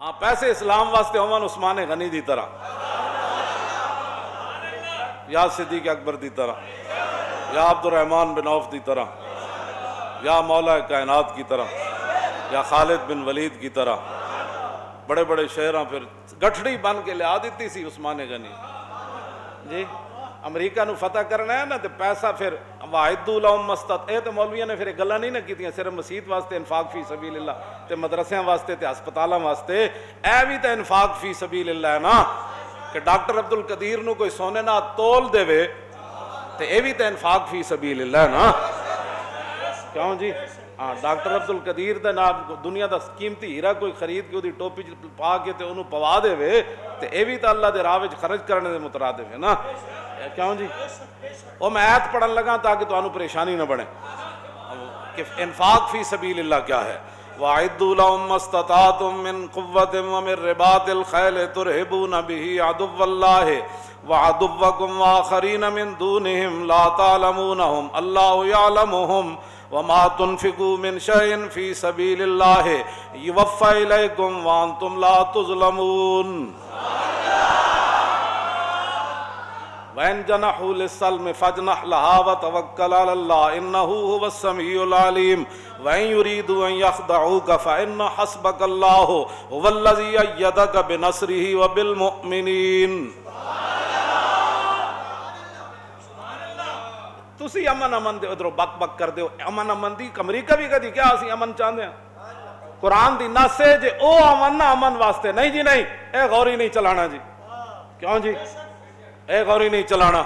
ہاں پیسے اسلام واسطے ہوون عثمان غنی دی طرح یا صدیق اکبر دی طرح یا عبد الرحمن بن عوف دی طرح یا مولا کائنات کی طرح یا خالد بن ولید کی طرح بڑے بڑے شہراں پھر گٹھڑی بن کے لیا دیتی سی عثمان غنی جی امریکہ نو فتح کرنا ہے نا تو پیسہ پھر وَأَعِدُّوا لَهُم مَّا اسْتَطَعْتُم اے تو مولویاں نے پھر گلاں نہیں نہ کیتیاں صرف مسجد واسطے انفاق فی سبیل اللہ تے مدرسیاں واسطے تے ہسپتالاں واسطے اے بھی تے انفاق فی سبیل اللہ ہے نا کہ ڈاکٹر عبد القدیر نو کوئی سونے نہ تول دے وے تے اے بھی تے انفاق فی سبیل اللہ ہے نا کیوں جی ہاں ڈاکٹر عبد القدیر دے نام دنیا دا قیمتی ہیرا کوئی خرید کے اودی ٹوپی پا کے تے انہوں پوا دے وے تے اے بھی تے اللہ دے راہ وچ خرچ کرنے دے مترادف ہے نا کیوں جی وہ میں آیت پڑھن لگا تاکہ تو انہوں پریشانی نہ بڑھیں کہ انفاق فی سبیل اللہ کیا ہے وَأَعِدُّوا لَهُم مَّا اسْتَطَعْتُم مِّن قُوَّةٍ وَمِن رِّبَاطِ الْخَيْلِ تُرْهِبُونَ بِهِ عَدُوَّ اللَّهِ وَعَدُوَّكُمْ وَآخَرِينَ مِن دُونِهِمْ لَا تَعْلَمُونَهُمْ اللَّهُ يَعْلَمُهُمْ وَمَا تُنْفِقُوا مِن شَيْءٍ فِي سَبِيلِ اللَّهِ يُوَفَّ إِلَيْكُمْ وَأَنْتُمْ لَا تُظْلَمُونَ وَإِن جَنَحُوا لِلسَّلْمِ فَاجْنَحْ لَهَا وَتَوَكَّلْ عَلَى اللَّهِ إِنَّهُ هُوَ السَّمِيعُ الْعَلِيمُ وَإِن يُرِيدُوا أَن يَخْدَعُوكَ فَإِنَّ حَسْبَكَ اللَّهُ هُوَ الَّذِي أَيَّدَكَ بِنَصْرِهِ وَبِالْمُؤْمِنِينَ تسی امن دے ادھروں بک بک کر دیو امن دی امریکہ بھی کدی کیا اسی امن چاہندے ہیں قرآن دی نص ہے جے او امن نہ امن واسطے نہیں جی نہیں اے غوری نہیں چلانا جی کیوں جی اے غوری نہیں چلانا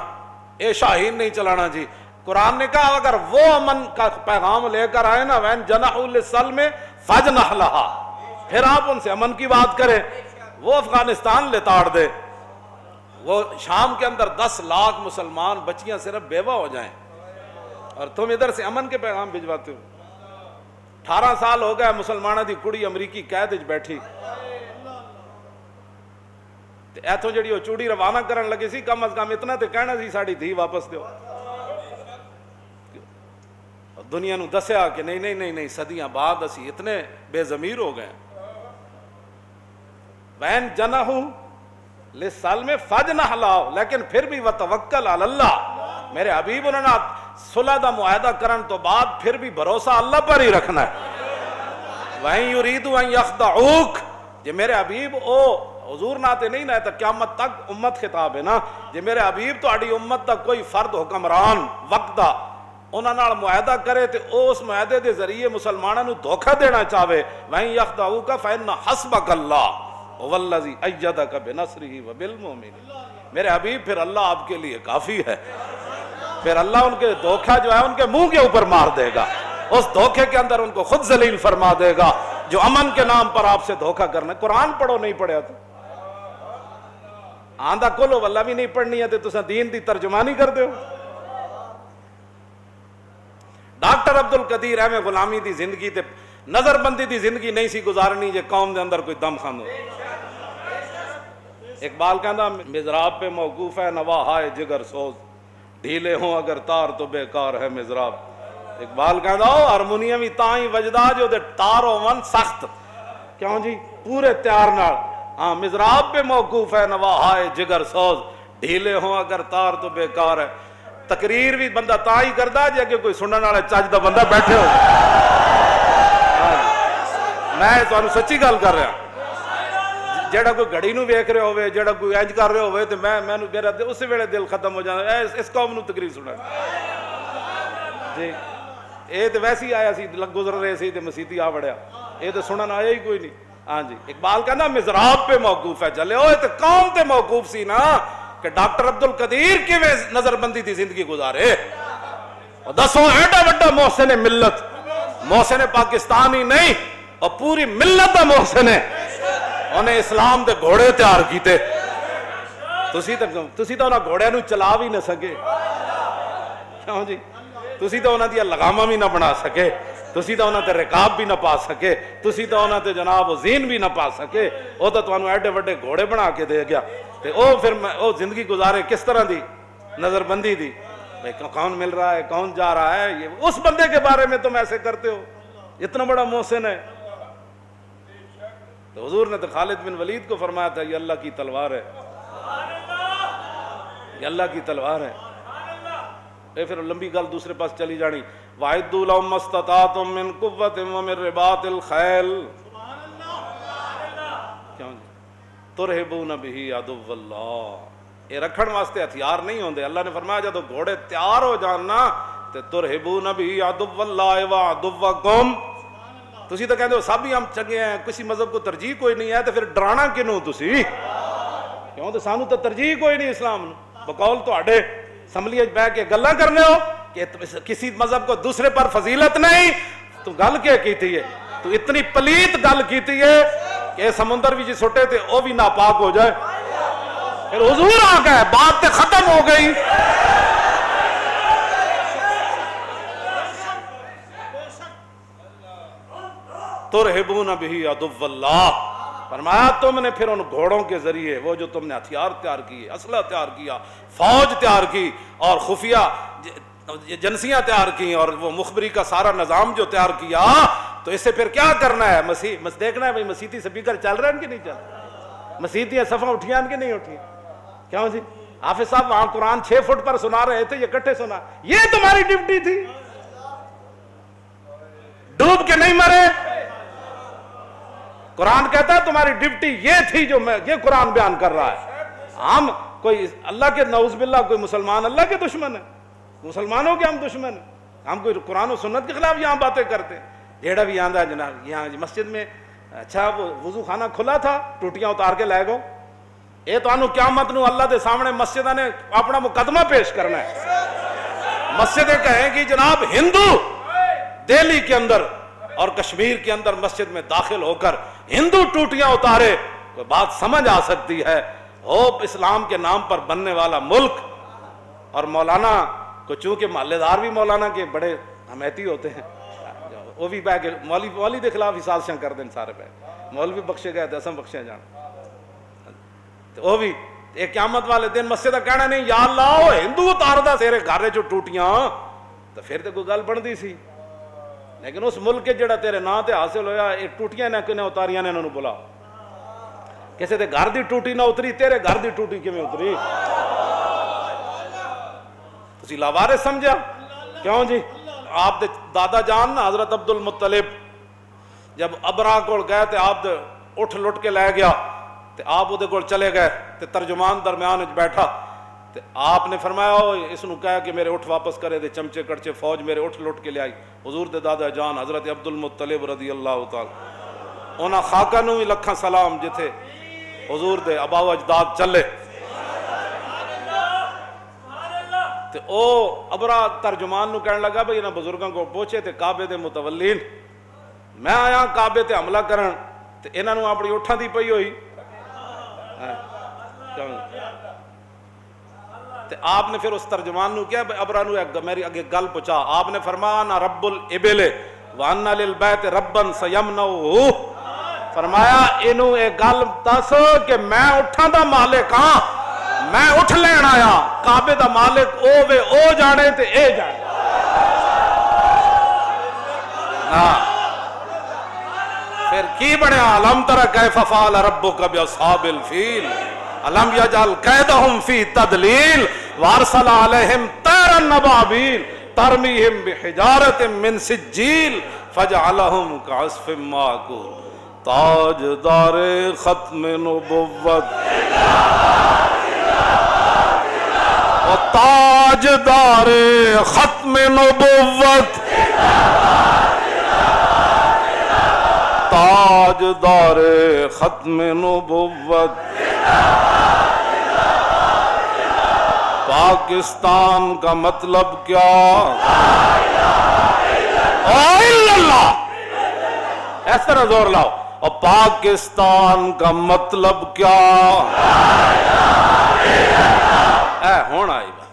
اے شاہین نہیں چلانا جی قرآن نے کہا اگر وہ امن کا پیغام لے کر آئے نا وَإِن جَنَحُوا لِلسَّلْمِ فَاجْنَحْ لَهَا پھر آپ ان سے امن کی بات کریں وہ افغانستان لتاڑ دے وہ شام کے اندر 10 لاکھ مسلمان بچیاں صرف بیوہ ہو جائیں اور تم ادھر سے امن کے پیغام بھجواتے ہو 18 سال ہو گئے مسلمانہ دی کڑی امریکی قید وچ بیٹھی ایتھوں جڑی وہ چوڑی روانہ کرن لگے سی کم از کم اتنا تے کہنا سی ساڑی دھی واپس دیو دنیا نو دسیا کہ نہیں صدیاں بعد اسی اتنے بے ضمیر ہو گئے وین جنحوا للسلم فاجنح لہ لیکن پھر بھی وتوکل علی اللہ میرے حبیب انہوں نے صلح دا معاہدہ کرن تو بعد پھر بھی بھروسہ اللہ پر ہی رکھنا ہے وَإِن يُرِيدُوا أَن يَخْدَعُوكَ جے میرے حبیب او حضور ناتے نہیں نہ تک قیامت تک امت خطاب ہے نا جے میرے حبیب تو اڑی امت تک کوئی فرد حکمران وقت دا انہاں نال معاہدہ کرے تے اس معاہدے دے ذریعے مسلماناں نو دھوکہ دینا چاہے وَإِن يَخْدَعُوكَ فَإِنَّ حَسْبَكَ اللَّهُ هُوَ الَّذِي أَيَّدَكَ بِنَصْرِهِ وَبِالْمُؤْمِنِينَ میرے حبیب پھر اللہ آپ کے لیے کافی ہے پھر اللہ ان کے دھوکہ جو ہے ان کے منہ کے اوپر مار دے گا اس دھوکے کے اندر ان کو خود ذلیل فرما دے گا جو امن کے نام پر آپ سے دھوکہ کرنا قرآن پڑھو نہیں پڑھیا تو آندہ کلو واللہ بھی نہیں پڑھنی ہے تو تسا دین دی ترجمانی کر دے ہو ڈاکٹر عبد القدیر احمد غلامی دی زندگی تے نظر بندی دی زندگی نہیں سی گزارنی جے قوم دے اندر کوئی دم خان ہو اقبال کہندا مزراب پہ موقوف ہے نوا ہائے جگر سوز ڈھیلے ہوں اگر تار تو بیکار ہے مزراب اقبال کہندا ہارمونیم ہی تائیں وجدا جو دے تار ہون سخت کیوں جی پورے تیار نال ہاں مزراب پہ موقوف ہے نوا ہائے جگر سوز ڈھیلے ہوں اگر تار تو بیکار ہے تقریر بھی بندہ تا ہی کردا جے کہ کوئی سنن والا چج دا بندہ بیٹھے ہو میں تانوں سچی گل کر رہا جیڑا کوئی گھڑی نو ویکھ رہے ہوئے جیڑا کوئی انج کر رہے ہوئے تے میں میرا اسی ویلے دل ختم ہو جانا اس قوم نو تقریر سنا جی اے تے ویسے ہی آیا سی گزر رہے سی تے مسیتی آ وڑیا اے تے سنن آیا ہی کوئی نہیں ہاں جی اقبال کہنا مزراب پہ موقوف ہے چلے ہوئے تے قوم تے موقوف سی نا کہ ڈاکٹر عبد القدیر کی نظر بندی تھی زندگی گزارے دسوں ایڈا وڈا محسن ملت محسن پاکستانی نہیں اور پوری ملت دا محسن ہے انہیں اسلام دے گھوڑے تیار کیتے تسی تو انہاں گھوڑے نو چلا بھی نہ سکے کیوں جی تسی تو انہاں دیا لگامہ بھی نہ بنا سکے تسی تو انہاں تے رکاب بھی نہ پا سکے تسی تو انہاں تے جناب زین بھی نہ پا سکے او تو تانوں ایڈے وڈے گھوڑے بنا کے دے گیا تے او پھر او زندگی گزارے کس طرح دی نظر بندی دی بھئی کون مل رہا ہے کون جا رہا ہے یہ اس بندے کے بارے میں تم ایسے کرتے ہو اتنا بڑا محسن ہے تو حضور نے تو خالد بن ولید کو فرمایا تھا یہ اللہ کی تلوار ہے، یہ اللہ کی تلوار ہے۔ پھر لمبی گل دوسرے پاس چلی جانی، وَأَعِدُّوا لَهُم مَّا اسْتَطَعْتُم مِّن قُوَّةٍ وَمِن رِّبَاطِ الْخَيْلِ تُرْهِبُونَ بِهِ عَدُوَّ اللَّهِ، یہ رکھن واسطے ہتھیار نہیں ہوندے۔ اللہ نے فرمایا جب گھوڑے تیار ہو جانا تے تُرْهِبُونَ بِهِ عَدُوَّ اللَّهِ وَعَدُوَّكُمْ، تسی تو کہندے ہو سب ہی ہم چنگے ہیں، کسی مذہب کو ترجیح کوئی نہیں ہے، تو پھر ڈرانا کینوں تسی؟ کیوں تو سانو تو ترجیح کوئی نہیں اسلام نو، بقول تواڈے اسمبلی وچ بیٹھ کے گلاں کرنے ہو کہ کسی مذہب کو دوسرے پر فضیلت نہیں، تو گل کیا کیتی ہے؟ تو اتنی پلیت گل کیتی ہے کہ سمندر بھی جی سٹے تھے وہ بھی ناپاک ہو جائے۔ پھر حضور آ گئے، بات تے ختم ہو گئی۔ ترہبون بہ عدو اللہ، فرمایا تم نے پھر ان گھوڑوں کے ذریعے وہ جو تم نے ہتھیار تیار کیے، اسلحہ تیار کیا، فوج تیار کی اور خفیہ ایجنسیاں تیار کی اور وہ مخبری کا سارا نظام جو تیار کیا، تو اس سے پھر کیا کرنا ہے؟ دیکھنا ہے بھائی مسیحی سپیکر چل رہے ہیں کہ نہیں چل رہے، مسیحی صفحہ اٹھیاں کہ نہیں اٹھی؟ کیوں جی حافظ صاحب وہاں قرآن 6 فٹ پر سنا رہے تھے، یہ کٹھے سنا، یہ تمہاری ڈیوٹی تھی؟ ڈوب کے نہیں مرے؟ قرآن کہتا ہے تمہاری ڈیوٹی یہ تھی جو یہ قرآن بیان کر رہا ہے۔ ہم کوئی اللہ کے نعوذ باللہ کوئی مسلمان اللہ کے دشمن ہے؟ مسلمانوں کے ہم دشمن ہیں؟ ہم کوئی قرآن و سنت کے خلاف یہاں باتیں کرتے ہیں؟ جیڑا بھی آندہ جناب یہاں مسجد میں اچھا وہ وضو خانہ کھلا تھا، ٹوٹیاں اتار کے لے گو، اے تو انہوں قیامت نو اللہ دے سامنے مسجدہ نے اپنا مقدمہ پیش کرنا ہے۔ مسجدیں کہیں کہ جناب ہندو دہلی کے اندر اور کشمیر کے اندر مسجد میں داخل ہو کر ہندو ٹوٹیاں اتارے، کوئی بات سمجھ آ سکتی ہے؟ ہوپ اسلام کے نام پر بننے والا ملک، اور مولانا کو چونکہ محلے دار بھی مولانا کے بڑے حمیتی ہوتے ہیں، وہ بھی بہ کے مولوی دے خلاف ہی سازشاں کر دیں سارے پہ، مولوی بخشے گئے دسم بخشے جان، تو وہ بھی ایک قیامت والے دن مسجد کہنا نہیں یا اللہ وہ ہندو اتاردا تیرے گھر جو ٹوٹیاں، تو پھر تو کوئی گل بندی سی، لیکن اس ملک کے جڑا تیرے نا تے حاصل ہویا ایک ٹوٹیاں نے کنے اتاریاں نے انہوں بلا، کسی دے گھر دی ٹوٹی نہ اتری، تیرے گھر دی ٹوٹی کیویں اتری؟ تسی لاوارث سمجھا؟ کیوں جی آپ دے دادا جان نا حضرت عبد المطلب جب ابرا کول گئے تے آپ دے اٹھ لٹ کے لے گیا تے آپ دے کول چلے گئے تے ترجمان درمیان وچ بیٹھا تے آپ نے فرمایا اس نو کہا کہ میرے اٹھ واپس کرے دے، چمچے کڑچے فوج میرے اٹھ لٹ کے لے آئی۔ حضور دے دادا جان حضرت عبد المطلب رضی اللہ تعالی انہاں خاکہ نو بھی لکھاں سلام جتھے حضور دے آبا و اجداد چلے، تے او ابرا ترجمان نو کہنے لگا بھئی انہاں بزرگاں کو پوچھے تے کعبے دے متولین، میں آیا کعبے تے حملہ کرن تے انہاں نو اپنی اٹھاں دی پئی ہوئی، تے آپ نے پھر اس ترجمان نو کیا ابرا نو میری اگے گل پہنچا، آپ نے فرمایا نا رب الابل وان للبیت ربن سیمنعہ، فرمایا اینو اے گل دس کہ میں اٹھاں دا مالک ہاں، میں اٹھ لین آیا، کعبے دا مالک او وے او جانے تے اے جانے۔ پھر کی بڑھیا علم تر کیف فعل ربک باصحاب الفیل علم یجعل کیدہم فی تدلیل وارسل علیہم طیرا ابابیل ترمیہم بحجارۃ من سجیل فجعلہم کعصف مأکول۔ تاجدار ختم نبوت و تاجدار ختم نبوت، تاجدار ختم نبوت، پاکستان کا مطلب کیا؟ اللہ اس طرح زور لاؤ، اور پاکستان کا مطلب کیا؟ اے ہون آئی بات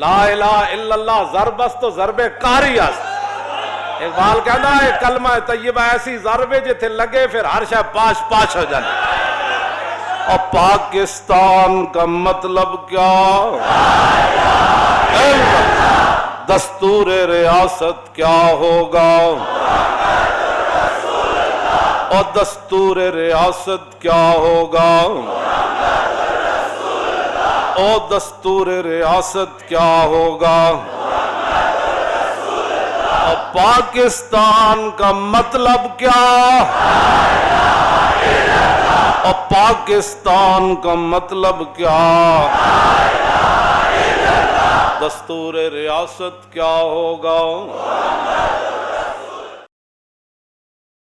لا الہ الا اللہ ضرب است تو ضرب کاری است۔ اقبال کہنا ہے کلمہ طیبہ ایسی ضربے جتھے لگے پھر ہر شے پاش پاش ہو جانے۔ اور پاکستان کا مطلب کیا؟ دستور ریاست کیا ہوگا؟ اور دستور ریاست کیا ہوگا؟ اور دستور ریاست کیا ہوگا؟ اور پاکستان کا مطلب کیا؟ اور پاکستان کا مطلب کیا؟ دستور ریاست کیا ہوگا؟